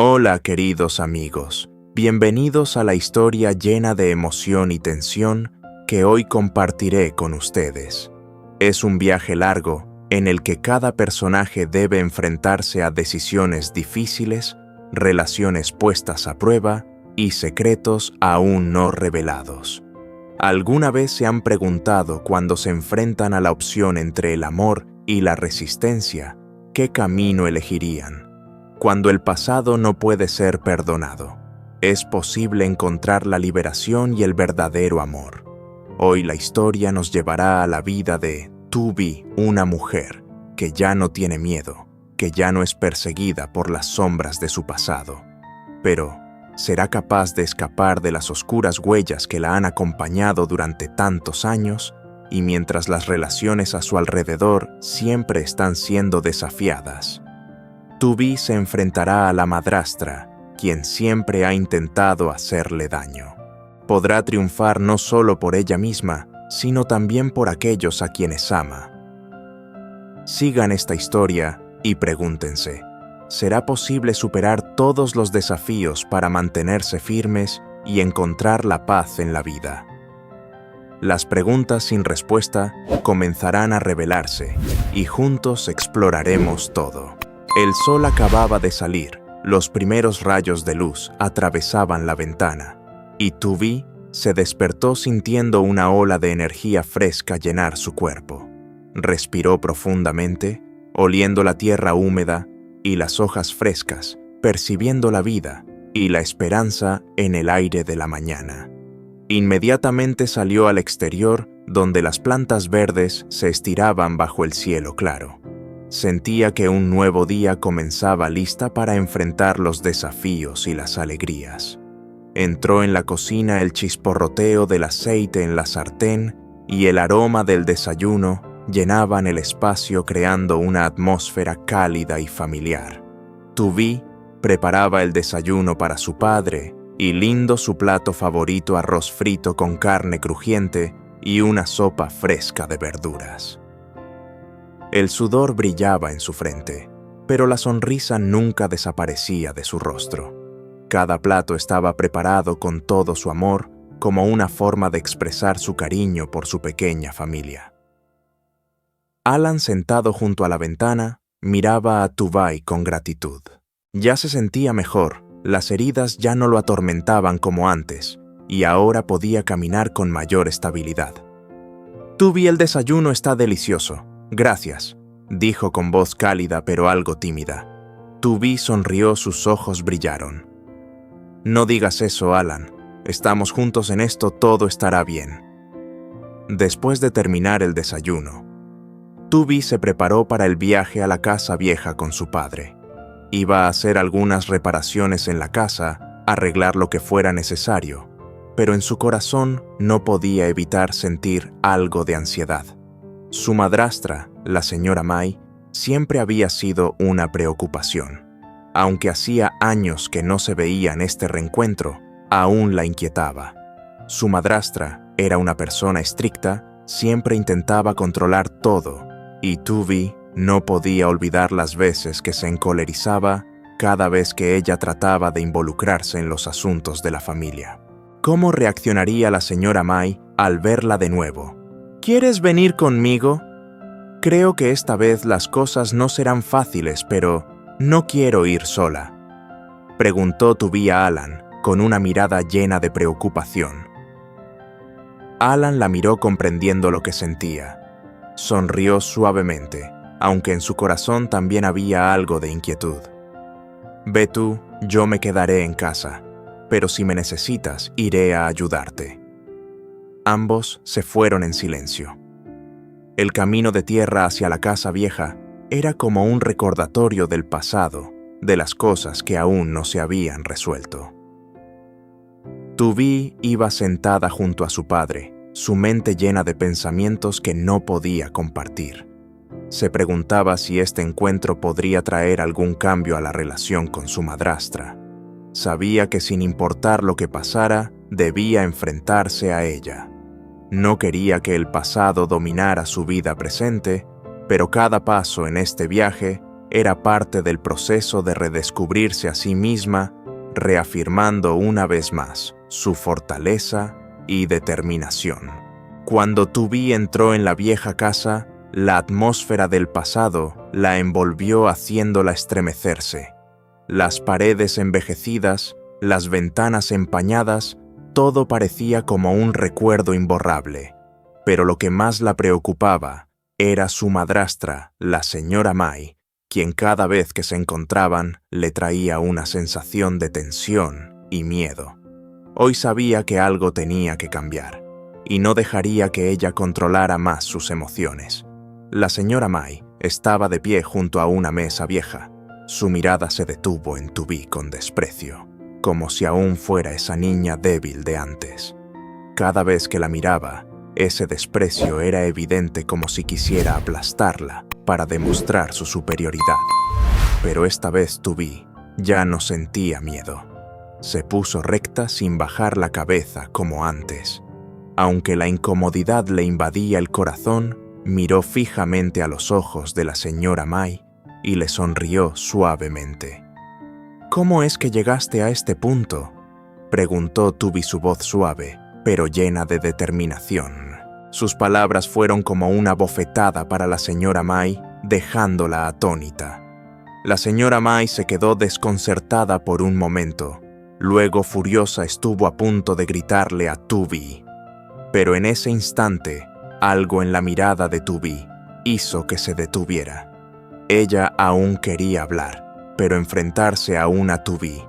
Hola, queridos amigos. Bienvenidos a la historia llena de emoción y tensión que hoy compartiré con ustedes. Es un viaje largo en el que cada personaje debe enfrentarse a decisiones difíciles, relaciones puestas a prueba y secretos aún no revelados. ¿Alguna vez se han preguntado cuando se enfrentan a la opción entre el amor y la resistencia, qué camino elegirían? Cuando el pasado no puede ser perdonado, es posible encontrar la liberación y el verdadero amor. Hoy la historia nos llevará a la vida de Tubi, una mujer que ya no tiene miedo, que ya no es perseguida por las sombras de su pasado. Pero, ¿será capaz de escapar de las oscuras huellas que la han acompañado durante tantos años? Y mientras las relaciones a su alrededor siempre están siendo desafiadas, Tubi se enfrentará a la madrastra, quien siempre ha intentado hacerle daño. Podrá triunfar no solo por ella misma, sino también por aquellos a quienes ama. Sigan esta historia y pregúntense, ¿será posible superar todos los desafíos para mantenerse firmes y encontrar la paz en la vida? Las preguntas sin respuesta comenzarán a revelarse y juntos exploraremos todo. El sol acababa de salir, los primeros rayos de luz atravesaban la ventana, y Tubi se despertó sintiendo una ola de energía fresca llenar su cuerpo. Respiró profundamente, oliendo la tierra húmeda y las hojas frescas, percibiendo la vida y la esperanza en el aire de la mañana. Inmediatamente salió al exterior, donde las plantas verdes se estiraban bajo el cielo claro. Sentía que un nuevo día comenzaba lista para enfrentar los desafíos y las alegrías. Entró en la cocina el chisporroteo del aceite en la sartén y el aroma del desayuno llenaban el espacio creando una atmósfera cálida y familiar. Tubi preparaba el desayuno para su padre y lindo su plato favorito, arroz frito con carne crujiente y una sopa fresca de verduras. El sudor brillaba en su frente, pero la sonrisa nunca desaparecía de su rostro. Cada plato estaba preparado con todo su amor, como una forma de expresar su cariño por su pequeña familia. Alan, sentado junto a la ventana, miraba a Tubi con gratitud. Ya se sentía mejor, las heridas ya no lo atormentaban como antes, y ahora podía caminar con mayor estabilidad. Tubi, el desayuno está delicioso. Gracias, dijo con voz cálida pero algo tímida. Tubi sonrió, sus ojos brillaron. No digas eso, Alan. Estamos juntos en esto, todo estará bien. Después de terminar el desayuno, Tubi se preparó para el viaje a la casa vieja con su padre. Iba a hacer algunas reparaciones en la casa, arreglar lo que fuera necesario, pero en su corazón no podía evitar sentir algo de ansiedad. Su madrastra, la señora Mai, siempre había sido una preocupación. Aunque hacía años que no se veían este reencuentro, aún la inquietaba. Su madrastra era una persona estricta, siempre intentaba controlar todo, y Tubi no podía olvidar las veces que se encolerizaba cada vez que ella trataba de involucrarse en los asuntos de la familia. ¿Cómo reaccionaría la señora Mai al verla de nuevo? ¿Quieres venir conmigo? Creo que esta vez las cosas no serán fáciles, pero no quiero ir sola, preguntó Tubi a Alan con una mirada llena de preocupación. Alan la miró comprendiendo lo que sentía. Sonrió suavemente, aunque en su corazón también había algo de inquietud. Ve tú, yo me quedaré en casa, pero si me necesitas, iré a ayudarte. Ambos se fueron en silencio. El camino de tierra hacia la casa vieja era como un recordatorio del pasado, de las cosas que aún no se habían resuelto. Tubi iba sentada junto a su padre, su mente llena de pensamientos que no podía compartir. Se preguntaba si este encuentro podría traer algún cambio a la relación con su madrastra. Sabía que sin importar lo que pasara, debía enfrentarse a ella. No quería que el pasado dominara su vida presente, pero cada paso en este viaje era parte del proceso de redescubrirse a sí misma, reafirmando una vez más su fortaleza y determinación. Cuando Tubi entró en la vieja casa, la atmósfera del pasado la envolvió haciéndola estremecerse. Las paredes envejecidas, las ventanas empañadas, todo parecía como un recuerdo imborrable. Pero lo que más la preocupaba era su madrastra, la señora Mai, quien cada vez que se encontraban le traía una sensación de tensión y miedo. Hoy sabía que algo tenía que cambiar, y no dejaría que ella controlara más sus emociones. La señora Mai estaba de pie junto a una mesa vieja. Su mirada se detuvo en Tubi con desprecio, como si aún fuera esa niña débil de antes. Cada vez que la miraba, ese desprecio era evidente, como si quisiera aplastarla para demostrar su superioridad. Pero esta vez Tubi ya no sentía miedo. Se puso recta sin bajar la cabeza como antes. Aunque la incomodidad le invadía el corazón, miró fijamente a los ojos de la señora Mai y le sonrió suavemente. «¿Cómo es que llegaste a este punto?», preguntó Tubi, su voz suave, pero llena de determinación. Sus palabras fueron como una bofetada para la señora Mai, dejándola atónita. La señora Mai se quedó desconcertada por un momento. Luego, furiosa, estuvo a punto de gritarle a Tubi. Pero en ese instante, algo en la mirada de Tubi hizo que se detuviera. Ella aún quería hablar, pero enfrentarse a una Tubi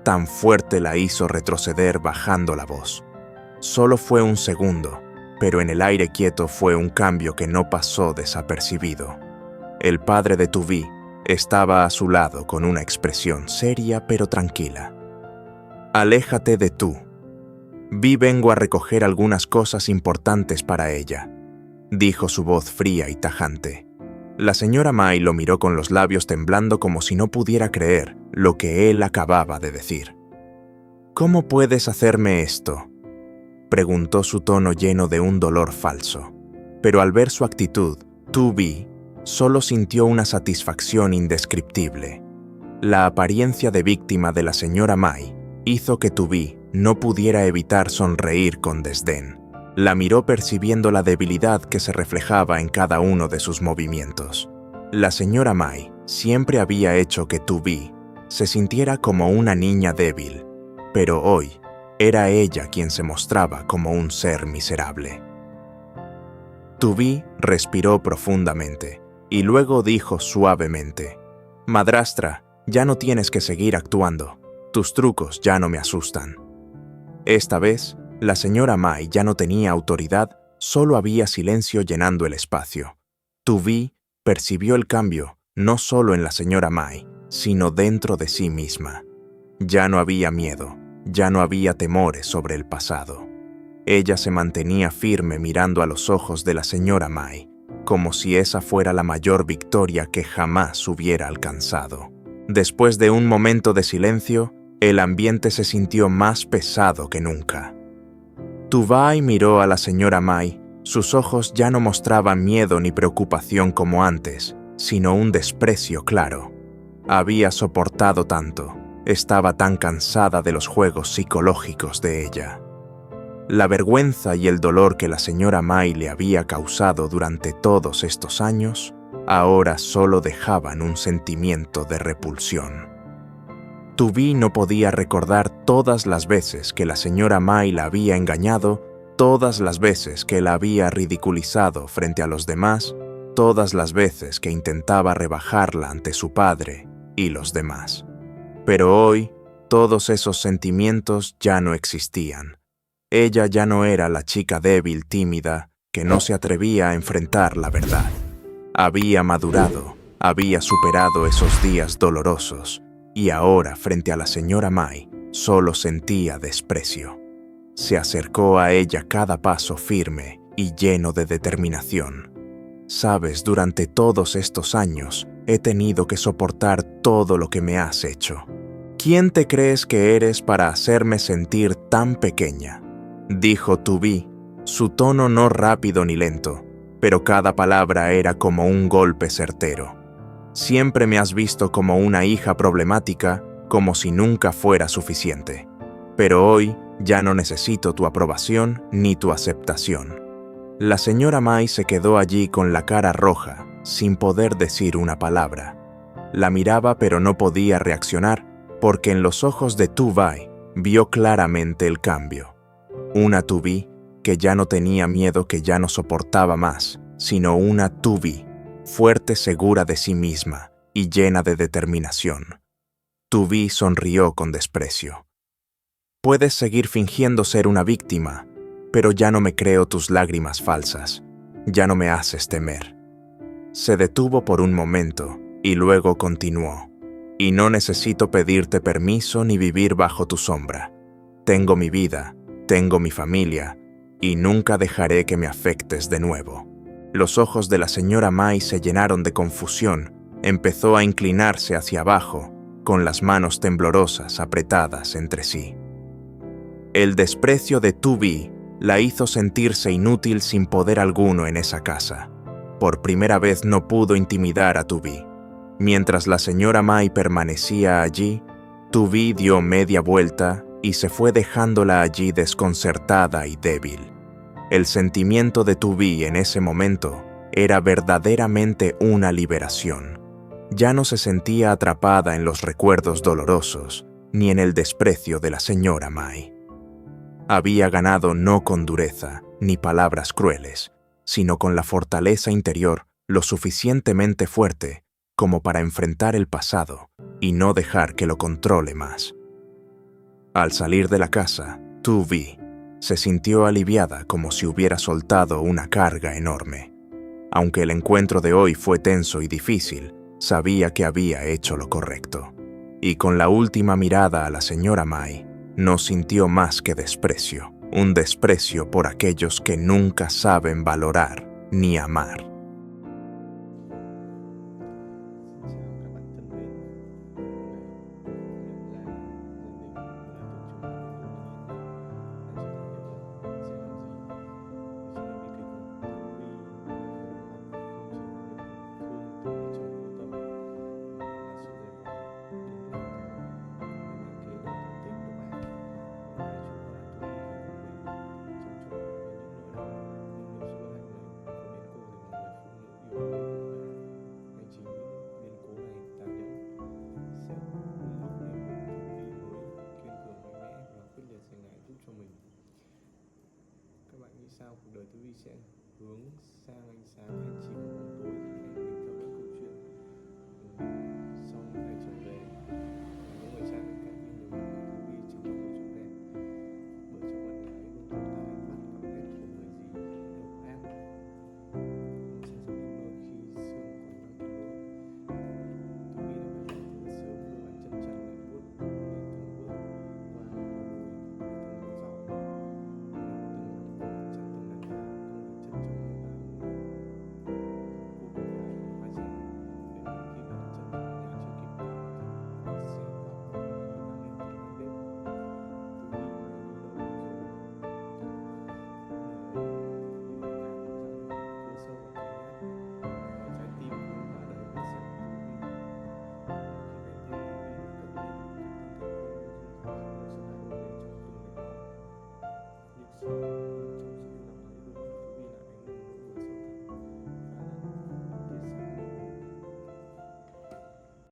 tan fuerte la hizo retroceder bajando la voz. Solo fue un segundo, pero en el aire quieto fue un cambio que no pasó desapercibido. El padre de Tubi estaba a su lado con una expresión seria pero tranquila. «Aléjate de tú. Vi vengo a recoger algunas cosas importantes para ella», dijo su voz fría y tajante. La señora Mai lo miró con los labios temblando, como si no pudiera creer lo que él acababa de decir. «¿Cómo puedes hacerme esto?», preguntó, su tono lleno de un dolor falso. Pero al ver su actitud, Tubi solo sintió una satisfacción indescriptible. La apariencia de víctima de la señora Mai hizo que Tubi no pudiera evitar sonreír con desdén. La miró, percibiendo la debilidad que se reflejaba en cada uno de sus movimientos. La señora Mai siempre había hecho que Tubi se sintiera como una niña débil, pero hoy era ella quien se mostraba como un ser miserable. Tubi respiró profundamente y luego dijo suavemente: «Madrastra, ya no tienes que seguir actuando. Tus trucos ya no me asustan». Esta vez, la señora Mai ya no tenía autoridad, solo había silencio llenando el espacio. Tubi percibió el cambio, no solo en la señora Mai, sino dentro de sí misma. Ya no había miedo, ya no había temores sobre el pasado. Ella se mantenía firme mirando a los ojos de la señora Mai, como si esa fuera la mayor victoria que jamás hubiera alcanzado. Después de un momento de silencio, el ambiente se sintió más pesado que nunca. Tubi miró a la señora Mai. Sus ojos ya no mostraban miedo ni preocupación como antes, sino un desprecio claro. Había soportado tanto, estaba tan cansada de los juegos psicológicos de ella. La vergüenza y el dolor que la señora Mai le había causado durante todos estos años, ahora solo dejaban un sentimiento de repulsión. Tubi no podía recordar todas las veces que la señora Mai la había engañado, todas las veces que la había ridiculizado frente a los demás, todas las veces que intentaba rebajarla ante su padre y los demás. Pero hoy, todos esos sentimientos ya no existían. Ella ya no era la chica débil, tímida, que no se atrevía a enfrentar la verdad. Había madurado, había superado esos días dolorosos, y ahora, frente a la señora Mai, solo sentía desprecio. Se acercó a ella cada paso firme y lleno de determinación. «Sabes, durante todos estos años he tenido que soportar todo lo que me has hecho. ¿Quién te crees que eres para hacerme sentir tan pequeña?», dijo Tubi, su tono no rápido ni lento, pero cada palabra era como un golpe certero. Siempre me has visto como una hija problemática, como si nunca fuera suficiente. Pero hoy ya no necesito tu aprobación ni tu aceptación. La señora Mai se quedó allí con la cara roja, sin poder decir una palabra. La miraba pero no podía reaccionar, porque en los ojos de Tu Bai vio claramente el cambio. Una Tu Vi que ya no tenía miedo, que ya no soportaba más, sino una Tu Vi fuerte, segura de sí misma y llena de determinación. Tu Vi sonrió con desprecio. Puedes seguir fingiendo ser una víctima, pero ya no me creo tus lágrimas falsas. Ya no me haces temer. Se detuvo por un momento y luego continuó. Y no necesito pedirte permiso ni vivir bajo tu sombra. Tengo mi vida, tengo mi familia, y nunca dejaré que me afectes de nuevo. Los ojos de la señora Mai se llenaron de confusión. Empezó a inclinarse hacia abajo, con las manos temblorosas apretadas entre sí. El desprecio de Tu Vi la hizo sentirse inútil, sin poder alguno en esa casa. Por primera vez no pudo intimidar a Tu Vi. Mientras la señora Mai permanecía allí, Tu Vi dio media vuelta y se fue, dejándola allí desconcertada y débil. El sentimiento de Tu Vi en ese momento era verdaderamente una liberación. Ya no se sentía atrapada en los recuerdos dolorosos ni en el desprecio de la señora Mai. Había ganado no con dureza ni palabras crueles, sino con la fortaleza interior lo suficientemente fuerte como para enfrentar el pasado y no dejar que lo controle más. Al salir de la casa, Tu Vi se sintió aliviada, como si hubiera soltado una carga enorme. Aunque el encuentro de hoy fue tenso y difícil, sabía que había hecho lo correcto. Y con la última mirada a la señora Mai, no sintió más que desprecio, un desprecio por aquellos que nunca saben valorar ni amar. Sao cuộc đời Tử Vi sẽ hướng sang ánh sáng hay chìm vào bóng tối.